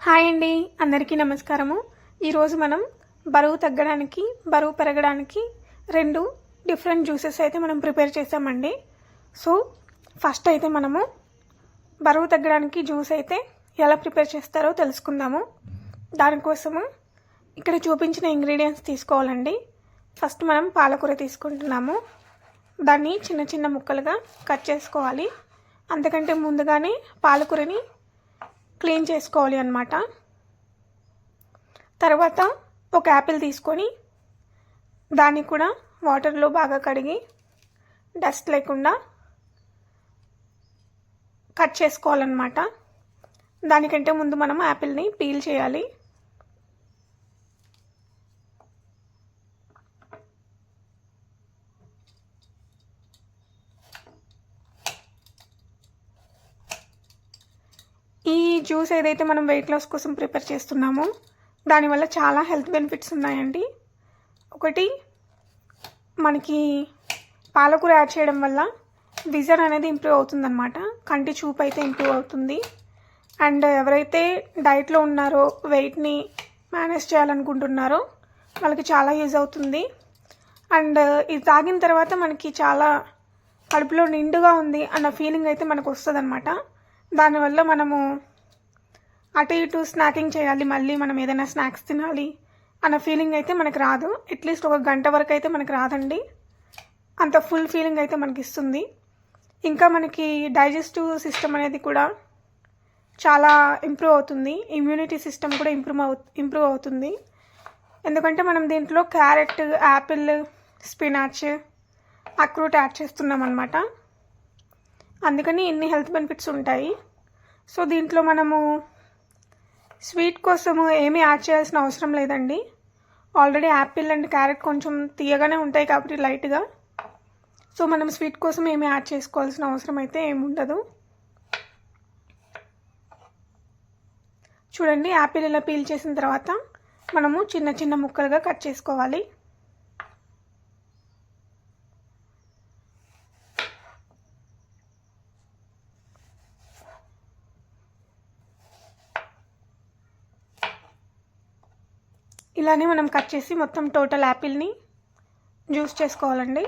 Hi అండి, అందరికీ నమస్కారము. ఈరోజు మనం బరువు తగ్గడానికి బరువు పెరగడానికి రెండు డిఫరెంట్ జ్యూసెస్ అయితే మనం ప్రిపేర్ చేసామండి. సో ఫస్ట్ అయితే మనము బరువు తగ్గడానికి జ్యూస్ అయితే ఎలా ప్రిపేర్ చేస్తారో తెలుసుకుందాము. దానికోసము ఇక్కడ చూపించిన ఇంగ్రీడియంట్స్ తీసుకోవాలండి. ఫస్ట్ మనం పాలకూర తీసుకుంటున్నాము. దాన్ని చిన్న చిన్న ముక్కలుగా కట్ చేసుకోవాలి. అంతకంటే ముందుగానే పాలకూరని క్లీన్ చేసుకోవాలి అన్నమాట. తర్వాత ఒక యాపిల్ తీసుకొని దాన్ని కూడా వాటర్లో బాగా కడిగి డస్ట్ లేకుండా కట్ చేసుకోవాలన్నమాట. దానికంటే ముందు మనం యాపిల్ని పీల్ చేయాలి. ఈ జ్యూస్ ఏదైతే మనం వెయిట్ లాస్ కోసం ప్రిపేర్ చేస్తున్నామో దానివల్ల చాలా హెల్త్ బెనిఫిట్స్ ఉన్నాయండి. ఒకటి, మనకి పాలకూర యాడ్ చేయడం వల్ల విజన్ అనేది ఇంప్రూవ్ అవుతుందన్నమాట. కంటి చూపు అయితే ఇంప్రూవ్ అవుతుంది. అండ్ ఎవరైతే డైట్లో ఉన్నారో, వెయిట్ని మేనేజ్ చేయాలనుకుంటున్నారో వాళ్ళకి చాలా యూజ్ అవుతుంది. అండ్ ఇది తాగిన తర్వాత మనకి చాలా కడుపులో నిండుగా ఉంది అన్న ఫీలింగ్ అయితే మనకు వస్తుంది అన్నమాట. దానివల్ల మనము అటు ఇటు స్నాకింగ్ చేయాలి, మళ్ళీ మనం ఏదైనా స్నాక్స్ తినాలి అన్న ఫీలింగ్ అయితే మనకు రాదు. అట్లీస్ట్ ఒక గంట వరకు అయితే మనకు రాదండి. అంత ఫుల్ ఫీలింగ్ అయితే మనకి ఇస్తుంది. ఇంకా మనకి డైజెస్టివ్ సిస్టమ్ అనేది కూడా చాలా ఇంప్రూవ్ అవుతుంది. ఇమ్యూనిటీ సిస్టమ్ కూడా ఇంప్రూవ్ అవుతుంది. ఎందుకంటే మనం దీంట్లో క్యారెట్, యాపిల్, స్పినాచ్, అక్రూట్ యాడ్ చేస్తున్నాం అన్నమాట. అందుకని ఇన్ని హెల్త్ బెనిఫిట్స్ ఉంటాయి. సో దీంట్లో మనము స్వీట్ కోసము ఏమీ యాడ్ చేయాల్సిన అవసరం లేదండి. ఆల్రెడీ యాపిల్ అండ్ క్యారెట్ కొంచెం తీయగానే ఉంటాయి కాబట్టి లైట్గా. సో మనం స్వీట్ కోసం ఏమీ యాడ్ చేసుకోవాల్సిన అవసరం అయితే ఏమి ఉండదు. చూడండి, యాపిల్ ఇలా పీల్ చేసిన తర్వాత మనము చిన్న చిన్న ముక్కలుగా కట్ చేసుకోవాలి. ఇలానే మనం కట్ చేసి మొత్తం టోటల్ యాపిల్ని జ్యూస్ చేసుకోవాలండి.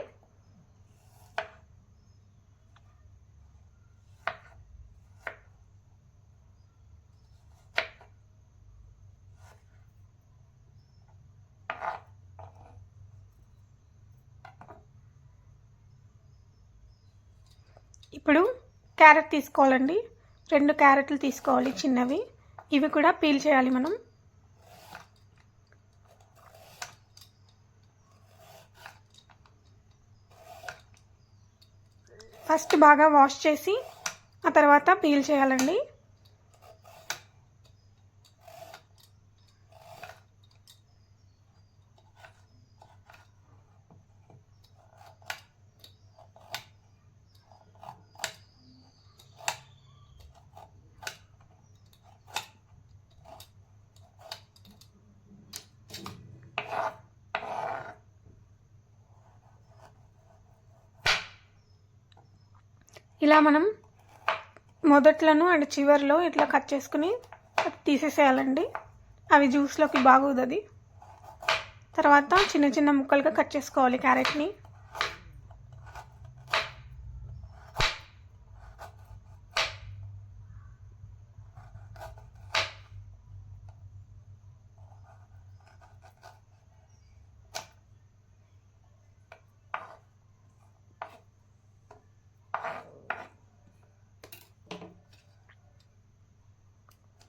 ఇప్పుడు క్యారెట్ తీసుకోవాలండి. 2 క్యారెట్లు తీసుకోవాలి, చిన్నవి. ఇవి కూడా పీల్ చేయాలి మనం. ఫస్ట్ బాగా వాష్ చేసి ఆ తర్వాత పీల్ చేయాలండి. ఇలా మనం మొదట్లను అండ్ చివర్లో ఇట్లా కట్ చేసుకుని తీసేసేయాలండి. అవి జ్యూస్లోకి బాగుంది. తర్వాత చిన్న చిన్న ముక్కలుగా కట్ చేసుకోవాలి క్యారెట్ని.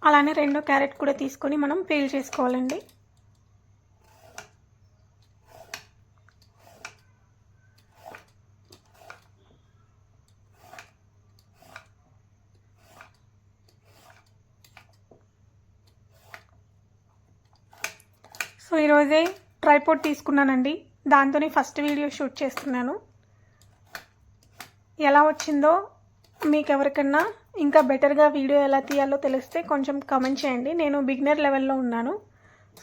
అలానే 2 క్యారెట్ కూడా తీసుకొని మనం పీల్ చేసుకోవాలండి. సో ఈరోజే ట్రైపాడ్ తీసుకున్నానండి. దాంతోనే ఫస్ట్ వీడియో షూట్ చేస్తున్నాను. ఎలా వచ్చిందో మీకు ఎవరికన్నా ఇంకా బెటర్గా వీడియో ఎలా తీయాలో తెలిస్తే కొంచెం కామెంట్ చేయండి. నేను బిగినర్ లెవెల్లో ఉన్నాను.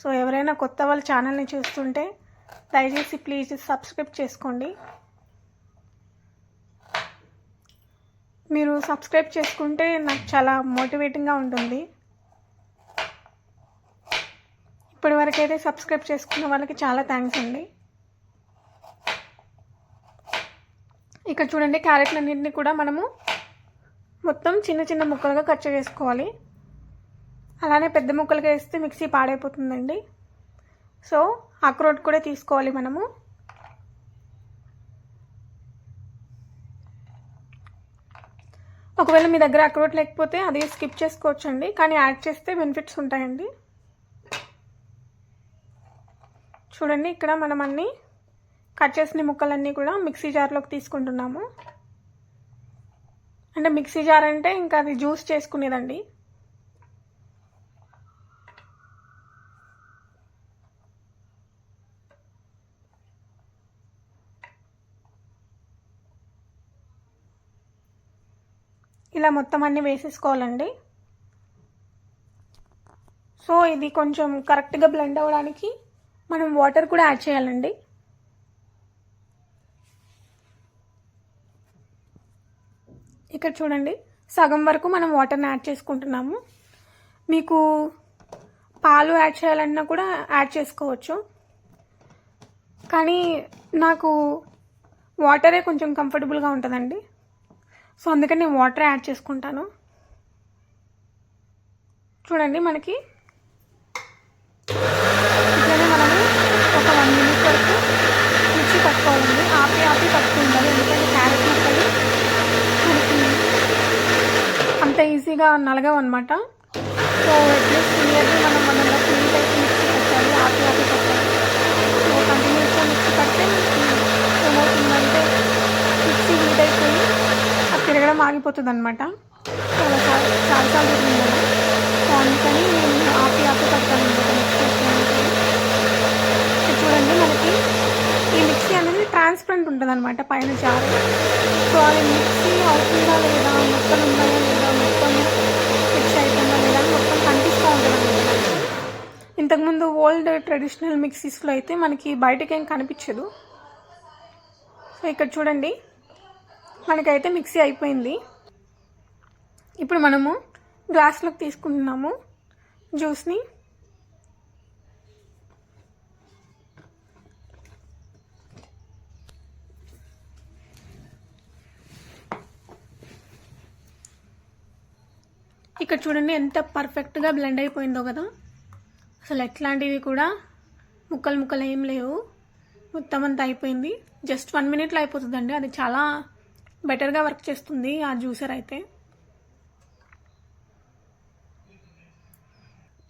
సో ఎవరైనా కొత్త వాళ్ళ ఛానల్ని చూస్తుంటే దయచేసి ప్లీజ్ సబ్స్క్రైబ్ చేసుకోండి. మీరు సబ్స్క్రైబ్ చేసుకుంటే నాకు చాలా మోటివేటింగ్గా ఉంటుంది. ఇప్పటివరకు అయితే సబ్స్క్రైబ్ చేసుకున్న వాళ్ళకి చాలా థ్యాంక్స్ అండి. ఇక్కడ చూడండి, క్యారెట్లన్నింటినీ కూడా మనము మొత్తం చిన్న చిన్న ముక్కలుగా కట్ చేసుకోవాలి. అలానే పెద్ద ముక్కలుగా వేస్తే మిక్సీ పాడైపోతుందండి. సో అక్రోట్ కూడా తీసుకోవాలి మనము. ఒకవేళ మీ దగ్గర అక్రోట్ లేకపోతే అది స్కిప్ చేసుకోవచ్చండి, కానీ యాడ్ చేస్తే బెనిఫిట్స్ ఉంటాయండి. చూడండి, ఇక్కడ మనం అన్నీ కట్ చేసిన ముక్కలన్నీ కూడా మిక్సీ జార్లోకి తీసుకుంటున్నాము. అంటే మిక్సీ జార్ అంటే ఇంకా అది జ్యూస్ చేసుకునేదండి. ఇలా మొత్తం అన్నీ వేసేసుకోవాలండి. సో ఇది కొంచెం కరెక్ట్గా బ్లెండ్ అవ్వడానికి మనం వాటర్ కూడా యాడ్ చేయాలండి. ఇక్కడ చూడండి, సగం వరకు మనం వాటర్ని యాడ్ చేసుకుంటున్నాము. మీకు పాలు యాడ్ చేయాలన్నా కూడా యాడ్ చేసుకోవచ్చు, కానీ నాకు వాటరే కొంచెం కంఫర్టబుల్గా ఉంటుందండి. సో అందుకని నేను వాటర్ యాడ్ చేసుకుంటాను. చూడండి, మనకి ఇట్లనే మనము ఒక 1 minute వరకు మిక్సీ పట్టుకోవాలండి. ఆపి పట్టుకుంటారు, ఎందుకంటే క్యారెట్ ముక్కలు మనకి అంత ఈజీగా నలగవు అనమాట. సో అట్లీస్ట్ నియర్లీ మనం 1.5 minute అయితే మిక్సీ పట్టాలి, ఆపి పట్టాలి. సో కంటిన్యూస్గా మిక్సీ పడితే ఏమవుతుందంటే మిక్సీ హీట్ అయిపోయి అది తిరగడం ఆగిపోతుంది అనమాట. చాలాసార్లు జరిగింది కదా. సో అందుకని నేను ఆపి పట్టాను మిక్సీ. చూడండి, మనకి ఈ మిక్సీ అనేది ట్రాన్స్పరెంట్ ఉంటుంది అనమాట పైన జారు. సో అది మిక్సీ అవుతుందా లేదా, మొత్తం ఉన్నాయా లేదా, మొత్తం మిక్సీ అవుతుందా లేదా అని మొత్తం కనిపిస్తూ ఉంటుంది అనమాట. ఇంతకుముందు ఓల్డ్ ట్రెడిషనల్ మిక్సీస్లో అయితే మనకి బయటకి ఏం కనిపించదు. సో ఇక్కడ చూడండి, మనకైతే మిక్సీ అయిపోయింది. ఇప్పుడు మనము గ్లాస్లోకి తీసుకుంటున్నాము జ్యూస్ని. ఇక్కడ చూడండి ఎంత పర్ఫెక్ట్గా బ్లెండ్ అయిపోయిందో కదా. అసలు ఎట్లాంటివి కూడా ముక్కలు ఏం లేవు, మొత్తం అంతా అయిపోయింది. జస్ట్ 1 minute అయిపోతుందండి. అది చాలా బెటర్గా వర్క్ చేస్తుంది ఆ జ్యూసర్ అయితే.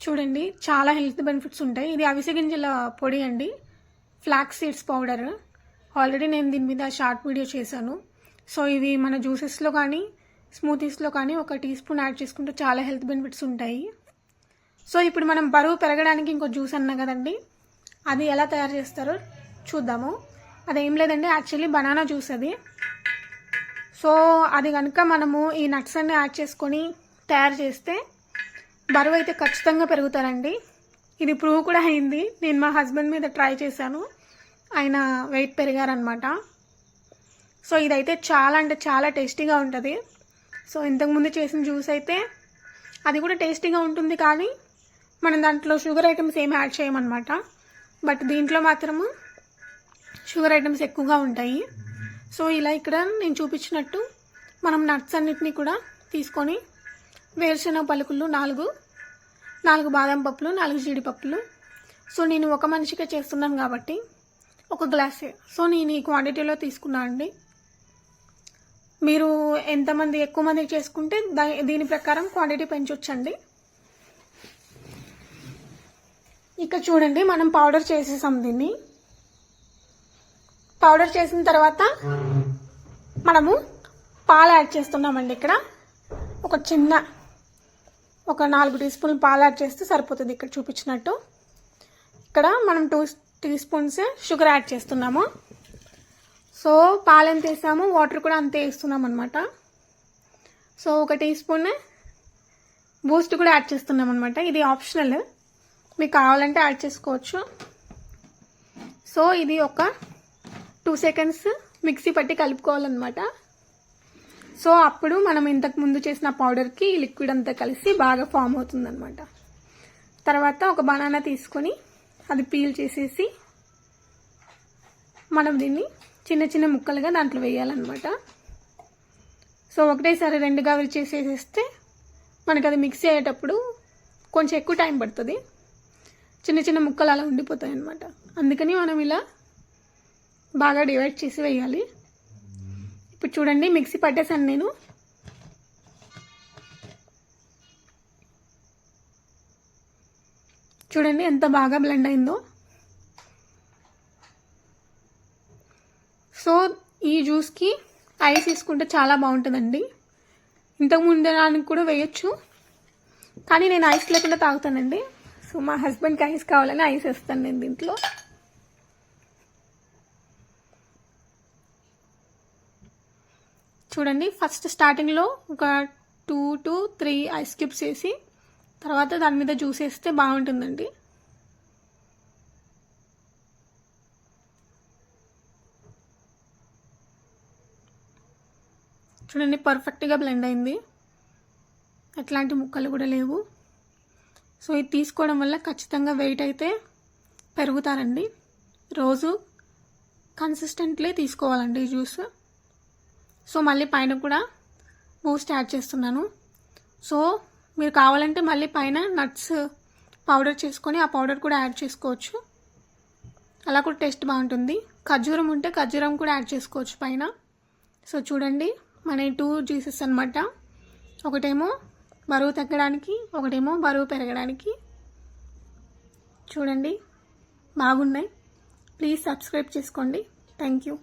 చూడండి, చాలా హెల్త్ బెనిఫిట్స్ ఉంటాయి. ఇది అవిసె గింజల పొడి అండి, ఫ్లాక్స్ సీడ్స్ పౌడర్. ఆల్రెడీ నేను దీని మీద షార్ట్ వీడియో చేశాను. సో ఇవి మన జ్యూసెస్లో కానీ స్మూతీస్లో కానీ 1 teaspoon యాడ్ చేసుకుంటే చాలా హెల్త్ బెనిఫిట్స్ ఉంటాయి. సో ఇప్పుడు మనం బరువు పెరగడానికి ఇంకో జ్యూస్ అన్నా కదండి, అది ఎలా తయారు చేస్తారో చూద్దాము. అదేం లేదండి, యాక్చువల్లీ బనానా జ్యూస్ అది. సో అది కనుక మనము ఈ నట్స్ అన్ని యాడ్ చేసుకొని తయారు చేస్తే బరువు అయితే ఖచ్చితంగా పెరుగుతారండి. ఇది ప్రూవ్ కూడా అయింది. నేను మా హస్బెండ్ మీద ట్రై చేశాను, ఆయన వెయిట్ పెరిగారనమాట. సో ఇదైతే చాలా అంటే చాలా టేస్టీగా ఉంటుంది. సో ఇంతకుముందు చేసిన జ్యూస్ అయితే అది కూడా టేస్టీగా ఉంటుంది, కానీ మనం దాంట్లో షుగర్ ఐటమ్స్ ఏమి యాడ్ చేయమన్నమాట. బట్ దీంట్లో మాత్రము షుగర్ ఐటమ్స్ ఎక్కువగా ఉంటాయి. సో ఇలా ఇక్కడ నేను చూపించినట్టు మనం నట్స్ అన్నిటినీ కూడా తీసుకొని వేరుశనగ పలుకులు 4 బాదం పప్పులు, 4 జీడిపప్పులు. సో నేను ఒక మనిషిగా చేస్తున్నాను కాబట్టి 1 గ్లాసే. సో నేను ఈ క్వాంటిటీలో తీసుకున్నాను అండి. మీరు ఎంతమంది ఎక్కువ మందికి చేసుకుంటే దీని ప్రకారం క్వాంటిటీ పెంచొచ్చండి. ఇక్కడ చూడండి, మనం పౌడర్ చేసేసాం. దీన్ని పౌడర్ చేసిన తర్వాత మనము పాలు యాడ్ చేస్తున్నామండి. ఇక్కడ ఒక 4 teaspoon పాలు యాడ్ చేస్తే సరిపోతుంది. ఇక్కడ చూపించినట్టు ఇక్కడ మనం 2 teaspoons షుగర్ యాడ్ చేస్తున్నాము. సో పాలు ఎంత వేసాము, వాటర్ కూడా అంతే వేస్తున్నాం అనమాట. సో 1 teaspoon బూస్ట్ కూడా యాడ్ చేస్తున్నాం అనమాట. ఇది ఆప్షనల్, మీకు కావాలంటే యాడ్ చేసుకోవచ్చు. సో ఇది ఒక 2 seconds మిక్సీ పట్టి కలుపుకోవాలన్నమాట. సో అప్పుడు మనం ఇంతకు ముందు చేసిన పౌడర్కి లిక్విడ్ అంతా కలిసి బాగా ఫామ్ అవుతుందన్నమాట. తర్వాత ఒక బనానా తీసుకొని అది పీల్ చేసేసి మనం దీన్ని చిన్న చిన్న ముక్కలుగా దాంట్లో వేయాలన్నమాట. సో ఒకటేసారి 2గా చేసేస్తే మనకు అది మిక్సీ అయ్యేటప్పుడు కొంచెం ఎక్కువ టైం పడుతుంది, చిన్న చిన్న ముక్కలు అలా ఉండిపోతాయి అన్నమాట. అందుకని మనం ఇలా బాగా డివైడ్ చేసి వేయాలి. ఇప్పుడు చూడండి మిక్సీ పట్టేసాను నేను. చూడండి ఎంత బాగా బ్లెండ్ అయిందో. సో ఈ జ్యూస్కి ఐస్ తీసుకుంటే చాలా బాగుంటుందండి. ఇంతకుముందు దానికి కూడా వేయచ్చు, కానీ నేను ఐస్ లేకుండా తాగుతానండి. సో మా హస్బెండ్కి ఐస్ కావాలని ఐస్ వేస్తాను నేను దీంట్లో. చూడండి ఫస్ట్ స్టార్టింగ్లో ఒక 2 to 3 ఐస్ క్యూబ్స్ వేసి తర్వాత దాని మీద జ్యూస్ వేస్తే బాగుంటుందండి. చూడండి పర్ఫెక్ట్గా బ్లెండ్ అయింది, ఎట్లాంటి ముక్కలు కూడా లేవు. సో ఇది తీసుకోవడం వల్ల ఖచ్చితంగా వెయిట్ అయితే పెరుగుతారండి. రోజు కన్సిస్టెంట్లీ తీసుకోవాలండి ఈ జ్యూస్. సో మళ్ళీ పైన కూడా బూస్ట్ యాడ్ చేస్తున్నాను. సో మీరు కావాలంటే మళ్ళీ పైన నట్స్ పౌడర్ చేసుకొని ఆ పౌడర్ కూడా యాడ్ చేసుకోవచ్చు, అలా కూడా టేస్ట్ బాగుంటుంది. ఖర్జూరం ఉంటే ఖర్జూరం కూడా యాడ్ చేసుకోవచ్చు పైన. సో చూడండి మన 2 జ్యూసెస్ అనమాట. ఒకటేమో బరువు తగ్గడానికి, ఒకటేమో బరువు పెరగడానికి. చూడండి బాగున్నాయి. ప్లీజ్ సబ్స్క్రైబ్ చేసుకోండి. Thank you.